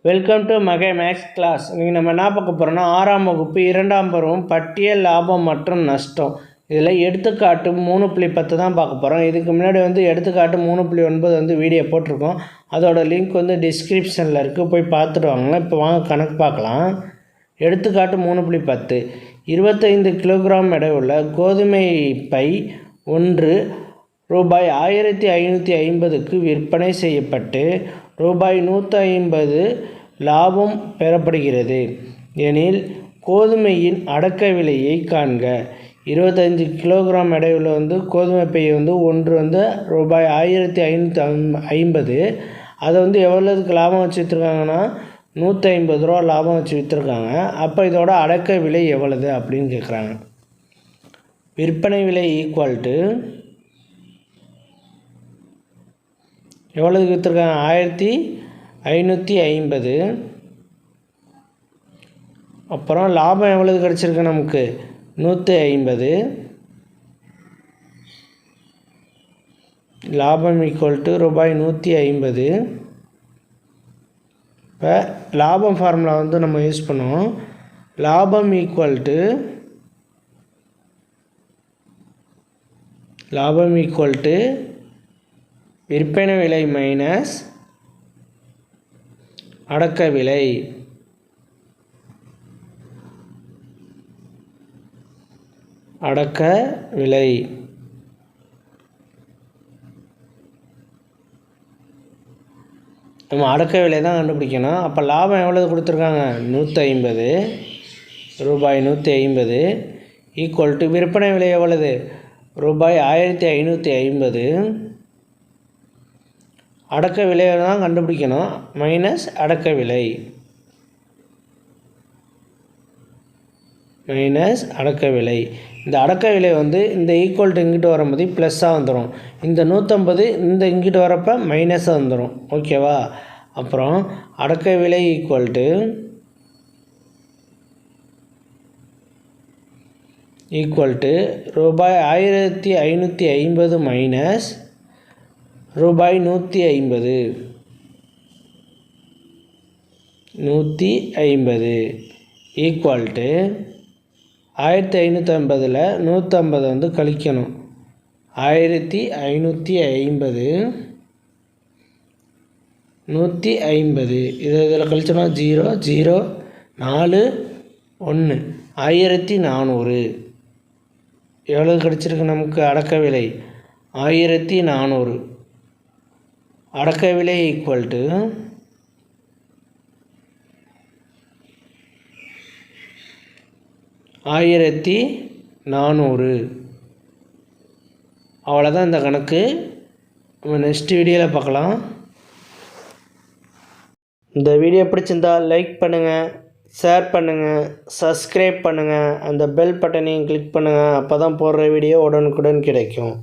Welcome to மகை maths class. நீங்கள் நம்ம என்ன பார்க்க போகிறோம்னா 6ஆம் வகுப்பு 2ஆம் பருவம் பட்டியல் லாபம் மற்றும் நஷ்டம். இதில் எடுத்துக்காட்டு 3.10 தான் பார்க்க போகிறோம். இதுக்கு முன்னாடி எடுத்துக்காட்டு 3.9 வீடியோ போட்டிருக்கோம். அதோட லிங்க் டிஸ்கிரிப்ஷனில் இருக்குது, போய் பார்த்துட்டு வாங்க. இப்போ வாங்க கணக்கு பார்க்கலாம். எடுத்துக்காட்டு 3.10 25 கிலோகிராம் எடை உள்ள கோதுமை பை ஒன்று ரூபாய் 1550க்கு விற்பனை செய்யப்பட்டு ரூபாய் 150 லாபம் பெறப்படுகிறது எனில் கோதுமையின் அடக்க விலையை காண்க. 25 கிலோகிராம் எடையுள்ள கோதுமை பை ஒன்று ரூபாய் 1550. அதை எவ்வளோதுக்கு லாபம் வச்சு விற்றுருக்காங்கன்னா 150 ரூபா லாபம் வச்சு விற்றுருக்காங்க. அப்போ இதோட அடக்க விலை எவ்வளவு அப்படின்னு கேட்குறாங்க. விற்பனை விலை ஈக்குவல் டு எவ்வளோதுக்கு விற்றுருக்காங்க 1550. அப்புறம் லாபம் எவ்வளவு கிடச்சிருக்கு நமக்கு 150. லாபம் ஈக்குவல் டு ரூபாய் 150. இப்போ லாபம் ஃபார்முலா நம்ம யூஸ் பண்ணுவோம். லாபம் ஈக்குவல் டு விற்பனை விலை மைனஸ் அடக்க விலை. அடக்க விலை நம்ம அடக்க விலை தான் கண்டுபிடிக்கணும். அப்போ லாபம் எவ்வளவு கொடுத்துருக்காங்க 150 ரூபாய் 150 ஈக்குவல் டு விற்பனை விலை எவ்வளவு ரூபாய் 1550. அடக்க விலையை தான் கண்டுபிடிக்கணும், மைனஸ் அடக்க விலை. இந்த அடக்க விலை இந்த ஈக்குவல் டு இங்கிட்டு வரும்போது ப்ளஸ்ஸாக வந்துடும். இந்த 150 இந்த இங்கிட்டு வரப்போ மைனஸாக வந்துடும். ஓகேவா? அப்புறம் அடக்க விலை ஈக்குவல் டு ரூபாய் 1550 மைனஸ் ரூபாய் 150 ஈக்குவல் டு 1550ல் 150 கழிக்கணும். 1550 150 இதில் கழிச்சோம்னா 0 0 4 1 1400. எவ்வளோ கிடச்சிருக்கு நமக்கு அடக்க விலை 1400. அடக்க விலை ஈக்குவல் டு 1400. அவ்வளோதான் இந்த கணக்கு. நம்ம நெக்ஸ்ட் வீடியோவில் பார்க்கலாம். இந்த வீடியோ பிடிச்சிருந்தால் லைக் பண்ணுங்கள், ஷேர் பண்ணுங்கள், சப்ஸ்கிரைப் பண்ணுங்கள், அந்த பெல் பட்டனையும் கிளிக் பண்ணுங்கள். அப்போ தான் போடுற வீடியோ உடனுக்குடன் கிடைக்கும்.